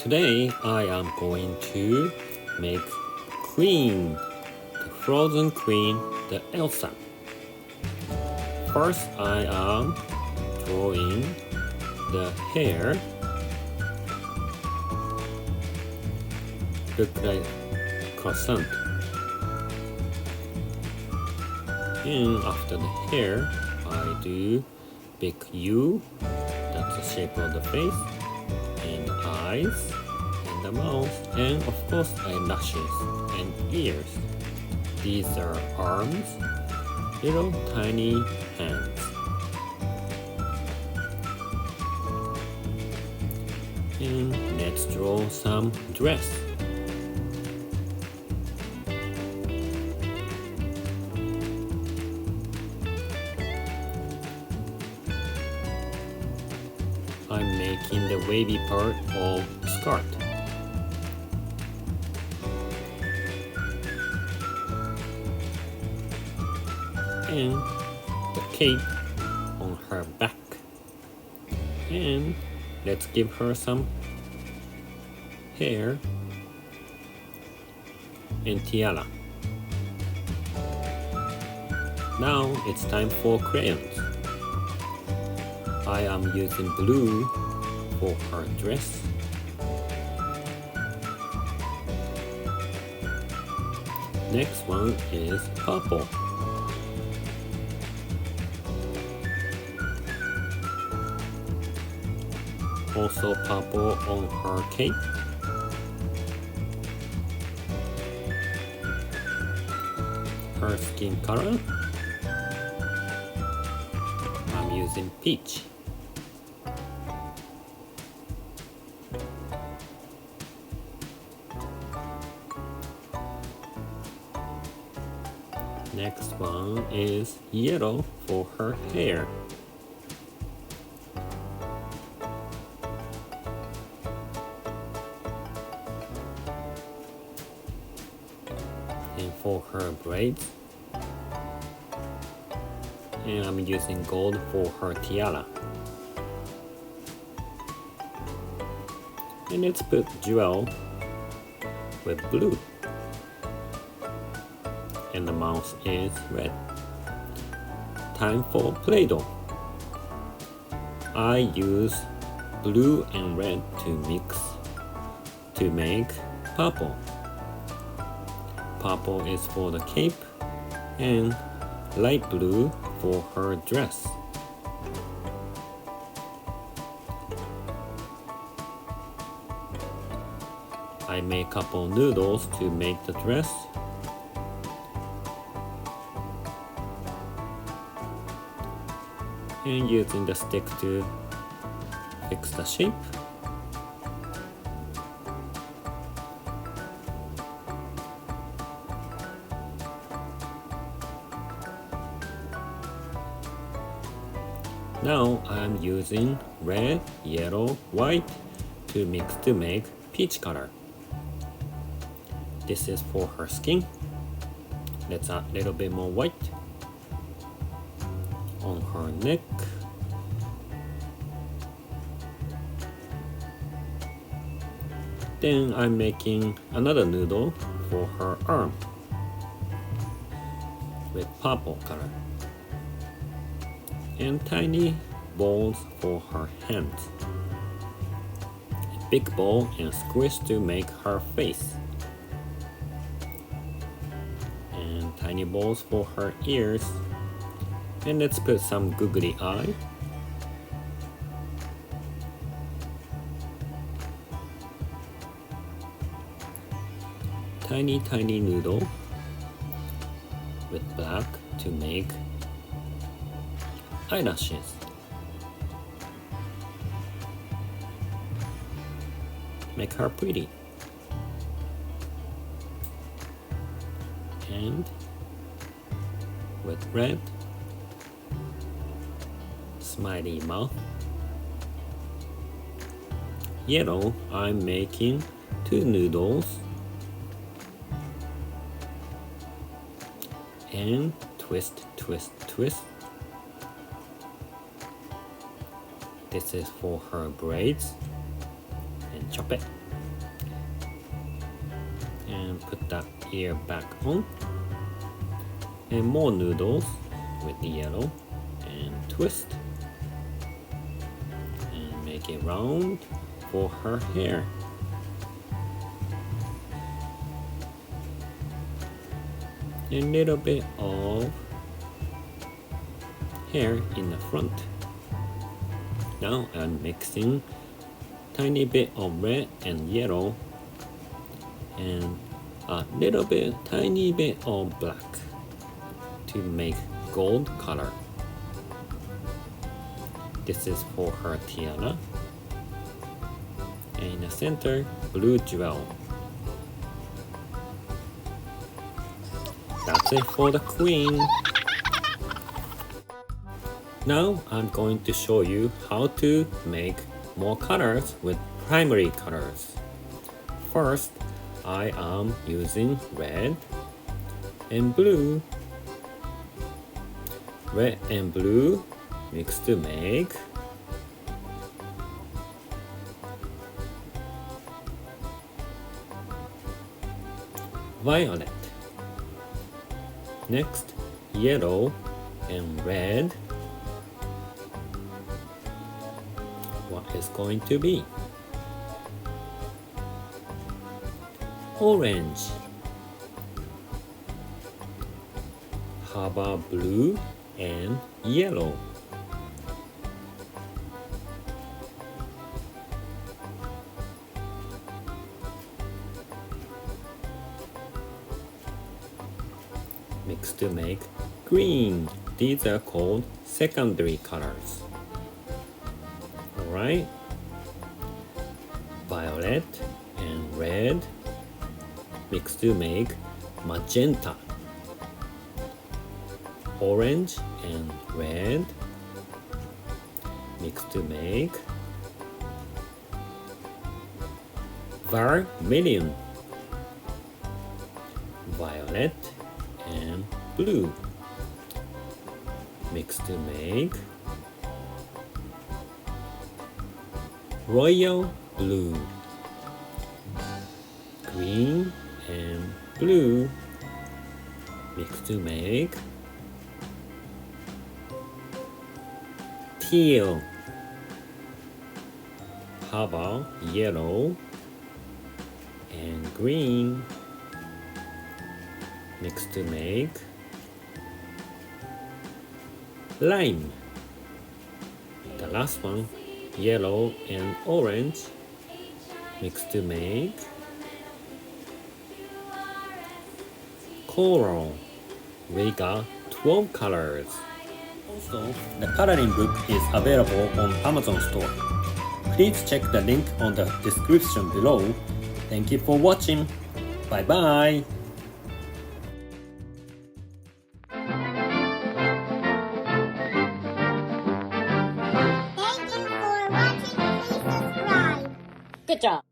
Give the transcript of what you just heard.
Today I am going to make queen, the frozen queen, the Elsa. First I am drawing the hair. Look like croissant. And after the hair, I do big U, that's the shape of the face, and eyes, and the mouth, and of course eyelashes and ears. These are arms, little tiny hands. And let's draw some dress. I'm making the wavy part of skirt. And the cape on her back. And let's give her some hair and tiara. Now it's time for crayons. I am using blue for her dress. Next one is purple. Also purple on her cape. Her skin color, I'm using peach. Next one is yellow for her hair. And for her braids, and I'm using gold for her tiara. And let's put jewel with blue. And the mouth is red. Time for Play-Doh. I use blue and red to mix to make purple. Purple is for the cape and light blue for her dress. I make couple noodles to make the dress. And using the stick to fix the shape. Now I'm using red, yellow, white to mix to make peach color. This is for her skin. Let's add a little bit more white on her neck. Then I'm making another noodle for her arm with purple color. And tiny balls for her hands. A big ball and squish to make her face. And tiny balls for her ears. And let's put some googly eye. Tiny noodle with black to make eyelashes. Make her pretty. And with red, smiley mouth. Yellow, I'm making two noodles. And twist. This is for her braids. And chop it. and put that ear back on. And more noodles with the yellow and twist. And make it round for her hair. A little bit of hair in the front. Now I'm mixing tiny bit of red and yellow and a little bit, tiny bit of black to make gold color. This is for her tiara. And in the center, blue jewel. That's it for the queen. Now I'm going to show you how to make more colors with primary colors. First, I am using red and blue. Red and blue mix to make violet. Next, yellow and red. What is going to be? Orange. How about blue and yellow? Mix to make green. These are called secondary colors. Alright? Violet and red mix to make magenta. Orange and red mix to make vermilion. Violet and blue mix to make royal blue. Green and blue mix to make teal. How about yellow and green mix to make lime. The last one, yellow and orange mix to make coral. We got 12 colors. Also, the coloring book is available on Amazon store. Please check the link on the description below. Thank you for watching. Bye bye. Thank you for watching. Please subscribe. Good job.